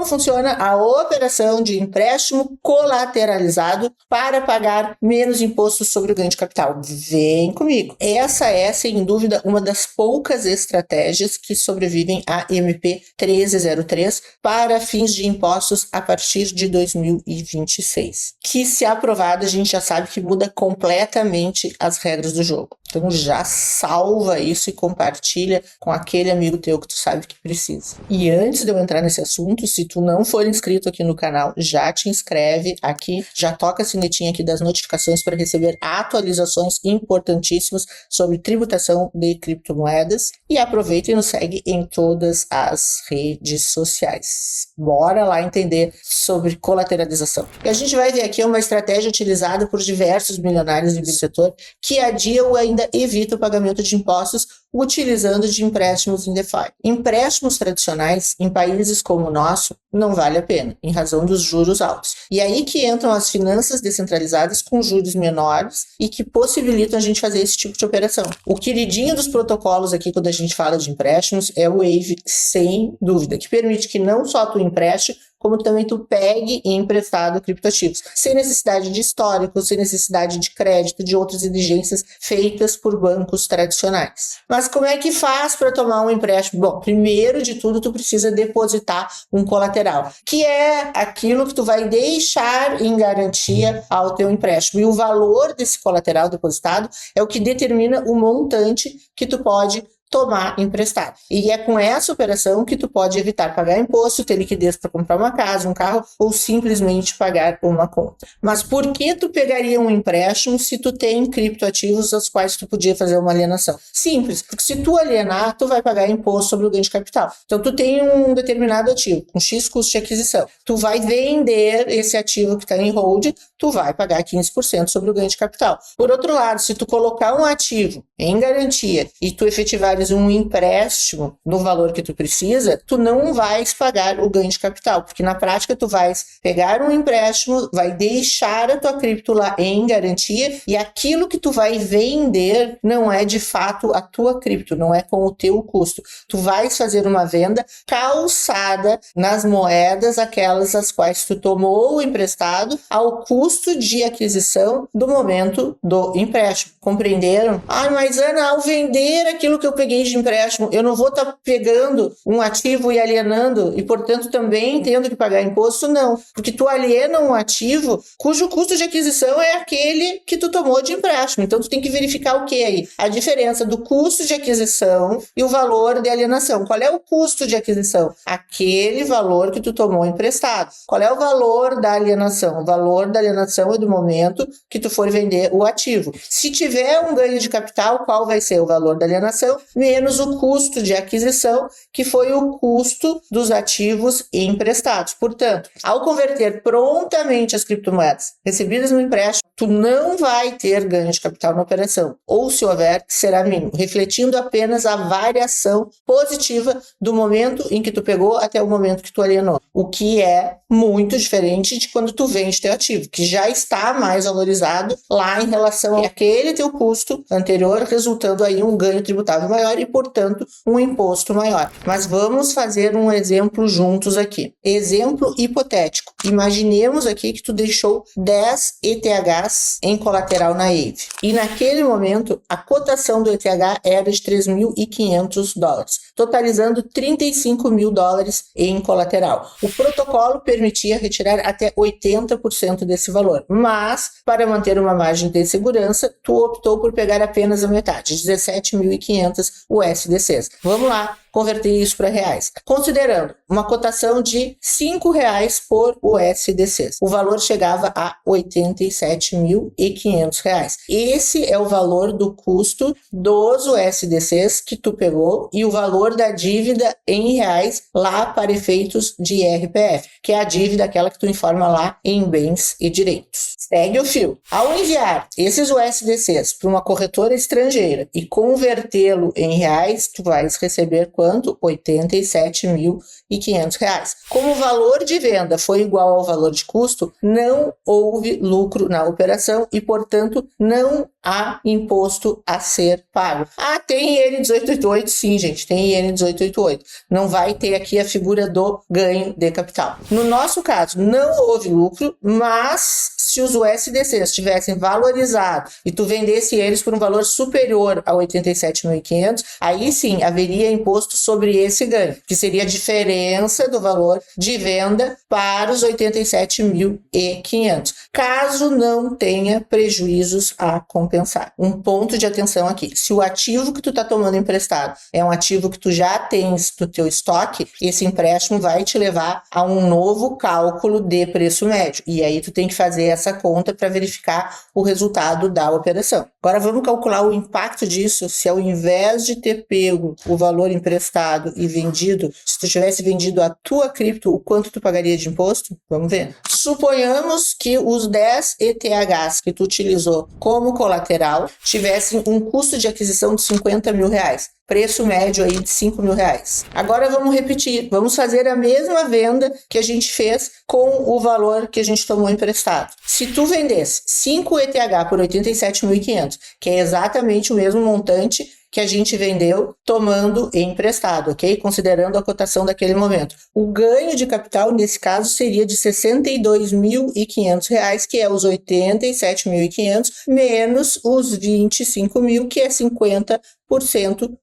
funciona a operação de empréstimo colateralizado para pagar menos impostos sobre o ganho de capital? Vem comigo. Essa é, sem dúvida, uma das poucas estratégias que sobrevivem à MP 1303 para fins de impostos a partir de 2026. Que, se aprovada, a gente já sabe que muda completamente as regras do jogo. Então já salva isso e compartilha com aquele amigo teu que tu sabe que precisa. E antes de eu entrar nesse assunto, se tu não for inscrito aqui no canal, já te inscreve aqui, já toca a sinetinha aqui das notificações para receber atualizações importantíssimas sobre tributação de criptomoedas e aproveita e nos segue em todas as redes sociais. Bora lá entender sobre colateralização. E a gente vai ver aqui uma estratégia utilizada por diversos milionários do setor que adiam ou ainda evita o pagamento de impostos utilizando de empréstimos em DeFi. Empréstimos tradicionais em países como o nosso não vale a pena, em razão dos juros altos. E aí que entram as finanças descentralizadas com juros menores e que possibilitam a gente fazer esse tipo de operação. O queridinho dos protocolos aqui quando a gente fala de empréstimos é o Wave, sem dúvida, que permite que não só tu empreste, como também tu pegue emprestado criptoativos, sem necessidade de histórico, sem necessidade de crédito, de outras exigências feitas por bancos tradicionais. Mas como é que faz para tomar um empréstimo? Bom, primeiro de tudo, tu precisa depositar um colateral, que é aquilo que tu vai deixar em garantia ao teu empréstimo. E o valor desse colateral depositado é o que determina o montante que tu pode tomar emprestado. E é com essa operação que tu pode evitar pagar imposto, ter liquidez para comprar uma casa, um carro ou simplesmente pagar uma conta. Mas por que tu pegaria um empréstimo se tu tem criptoativos aos quais tu podia fazer uma alienação? Simples, porque se tu alienar, tu vai pagar imposto sobre o ganho de capital. Então tu tem um determinado ativo, com X custo de aquisição. Tu vai vender esse ativo que está em hold, tu vai pagar 15% sobre o ganho de capital. Por outro lado, se tu colocar um ativo em garantia e tu efetivar um empréstimo no valor que tu precisa, tu não vais pagar o ganho de capital, porque na prática tu vais pegar um empréstimo, vai deixar a tua cripto lá em garantia e aquilo que tu vai vender não é de fato a tua cripto, não é com o teu custo. Tu vais fazer uma venda calçada nas moedas, aquelas as quais tu tomou o emprestado, ao custo de aquisição do momento do empréstimo. Compreenderam? Ah, mas Ana, ao vender aquilo que eu peguei de empréstimo, eu não vou estar pegando um ativo e alienando e, portanto, também tendo que pagar imposto? Não, porque tu aliena um ativo cujo custo de aquisição é aquele que tu tomou de empréstimo. Então, tu tem que verificar o que aí? A diferença do custo de aquisição e o valor de alienação. Qual é o custo de aquisição? Aquele valor que tu tomou emprestado. Qual é o valor da alienação? O valor da alienação é do momento que tu for vender o ativo. Se tiver um ganho de capital, qual vai ser o valor da alienação? Menos o custo de aquisição, que foi o custo dos ativos emprestados. Portanto, ao converter prontamente as criptomoedas recebidas no empréstimo, tu não vai ter ganho de capital na operação, ou se houver, será mínimo, refletindo apenas a variação positiva do momento em que tu pegou até o momento que tu alienou, o que é muito diferente de quando tu vende teu ativo, que já está mais valorizado lá em relação àquele teu custo anterior, resultando aí um ganho tributável maior e, portanto, um imposto maior. Mas vamos fazer um exemplo juntos aqui. Exemplo hipotético. Imaginemos aqui que tu deixou 10 ETHs em colateral na Aave. E naquele momento, a cotação do ETH era de $3.500, totalizando $35.000 em colateral. O protocolo permitia retirar até 80% desse valor, mas, para manter uma margem de segurança, tu optou por pegar apenas a metade, 17.500 USDCs. Vamos lá converter isso para reais. Considerando uma cotação de R$5 por USDC, o valor chegava a R$87.500. Esse é o valor do custo dos USDCs que tu pegou e o valor da dívida em reais lá para efeitos de RPF, que é a dívida aquela que tu informa lá em bens e direitos. Segue o fio. Ao enviar esses USDCs para uma corretora estrangeira e convertê-lo em reais, tu vais receber quanto? R$ 87.500. Como o valor de venda foi igual ao valor de custo, não houve lucro na operação e, portanto, não há imposto a ser pago. Ah, tem IN 1888? Sim, gente, tem IN 1888. Não vai ter aqui a figura do ganho de capital. No nosso caso, não houve lucro, mas se os USDCs tivessem valorizado e tu vendesse eles por um valor superior a 87.500, aí sim haveria imposto sobre esse ganho, que seria a diferença do valor de venda para os 87.500, caso não tenha prejuízos a compensar. Um ponto de atenção aqui: se o ativo que tu está tomando emprestado é um ativo que tu já tens no teu estoque, esse empréstimo vai te levar a um novo cálculo de preço médio, e aí tu tem que fazer essa conta para verificar o resultado da operação. Agora vamos calcular o impacto disso se, ao invés de ter pego o valor emprestado e vendido, se tu tivesse vendido a tua cripto, o quanto tu pagaria de imposto? Vamos ver. Suponhamos que os 10 ETHs que tu utilizou como colateral tivessem um custo de aquisição de R$50.000. Preço médio aí de R$5.000. Agora vamos repetir, vamos fazer a mesma venda que a gente fez com o valor que a gente tomou emprestado. Se tu vendesse 5 ETH por 87.500, que é exatamente o mesmo montante que a gente vendeu tomando emprestado, ok? Considerando a cotação daquele momento. O ganho de capital, nesse caso, seria de R$62.500, que é os 87.500, menos os 25.000, que é 50%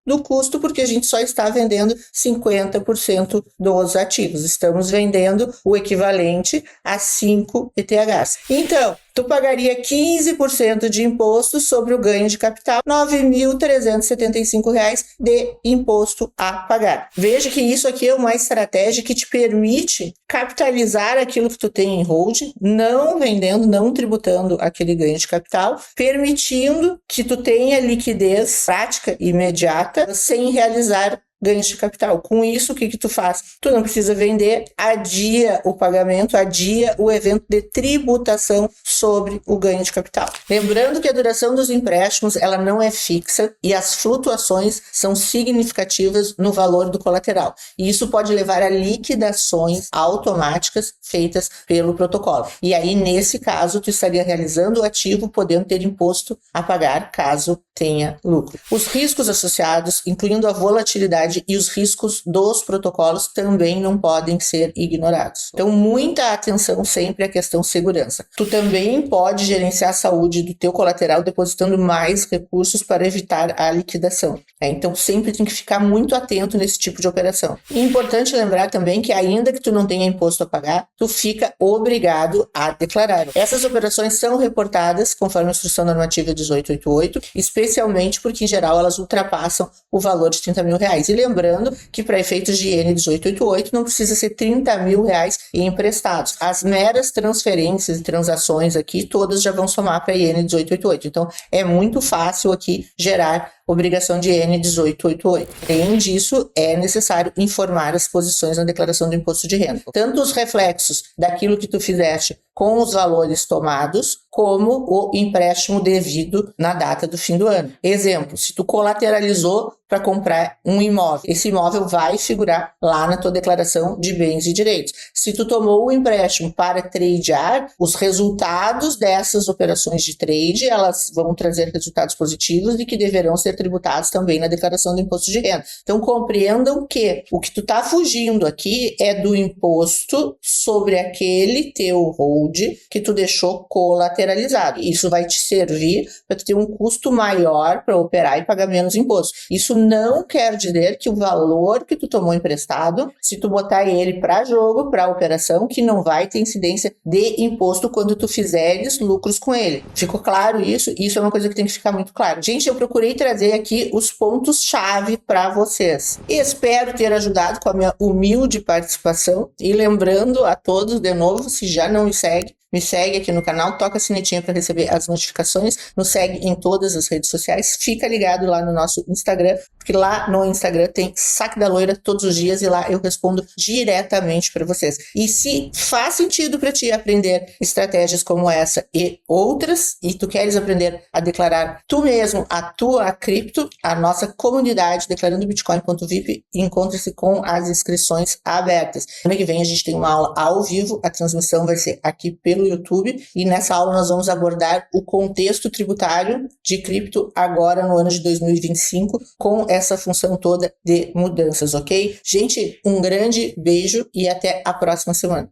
do custo, porque a gente só está vendendo 50% dos ativos. Estamos vendendo o equivalente a 5 ETHs. Então, tu pagaria 15% de imposto sobre o ganho de capital, R$9.375 de imposto a pagar. Veja que isso aqui é uma estratégia que te permite capitalizar aquilo que tu tem em hold, não vendendo, não tributando aquele ganho de capital, permitindo que tu tenha liquidez prática e imediata sem realizar ganhos de capital. Com isso, o que tu faz? Tu não precisa vender, adia o pagamento, adia o evento de tributação sobre o ganho de capital. Lembrando que a duração dos empréstimos ela não é fixa e as flutuações são significativas no valor do colateral. E isso pode levar a liquidações automáticas feitas pelo protocolo. E aí, nesse caso, tu estaria realizando o ativo, podendo ter imposto a pagar caso tenha lucro. Os riscos associados, incluindo a volatilidade e os riscos dos protocolos, também não podem ser ignorados. Então, muita atenção sempre à questão segurança. Tu também pode gerenciar a saúde do teu colateral depositando mais recursos para evitar a liquidação. Então, sempre tem que ficar muito atento nesse tipo de operação. E é importante lembrar também que, ainda que tu não tenha imposto a pagar, tu fica obrigado a declarar. Essas operações são reportadas conforme a Instrução Normativa 1888, especialmente porque, em geral, elas ultrapassam o valor de R$30.000. E lembrando que, para efeitos de IN 1888, não precisa ser R$30.000 emprestados. As meras transferências e transações aqui, todas já vão somar para IN 1888. Então, é muito fácil aqui gerar obrigação de IN 1888. Além disso, é necessário informar as posições na declaração do imposto de renda. Tanto os reflexos daquilo que tu fizeste com os valores tomados, como o empréstimo devido na data do fim do ano. Exemplo, se tu colateralizou para comprar um imóvel, esse imóvel vai figurar lá na tua declaração de bens e direitos. Se tu tomou o empréstimo para tradear, os resultados dessas operações de trade, elas vão trazer resultados positivos e que deverão ser tributados também na declaração do imposto de renda. Então, compreendam que o que tu está fugindo aqui é do imposto sobre aquele teu hold que tu deixou colateralizado. Isso vai te servir para tu ter um custo maior para operar e pagar menos imposto. Isso não quer dizer que o valor que tu tomou emprestado, se tu botar ele para jogo, para operação, que não vai ter incidência de imposto quando tu fizeres lucros com ele. Ficou claro isso? Isso é uma coisa que tem que ficar muito claro. Gente, eu procurei trazer aqui os pontos-chave para vocês. Espero ter ajudado com a minha humilde participação e lembrando a todos de novo, se já não me segue aqui no canal, toca a sinetinha para receber as notificações, nos segue em todas as redes sociais, fica ligado lá no nosso Instagram, porque lá no Instagram tem Saque da Loira todos os dias e lá eu respondo diretamente para vocês. E se faz sentido para ti aprender estratégias como essa e outras, e tu queres aprender a declarar tu mesmo a tua cripto, a nossa comunidade declarando Bitcoin.vip encontra-se com as inscrições abertas. Semana que vem a gente tem uma aula ao vivo, a transmissão vai ser aqui pelo YouTube, e nessa aula nós vamos abordar o contexto tributário de cripto agora no ano de 2025, com essa função toda de mudanças, ok? Gente, um grande beijo e até a próxima semana.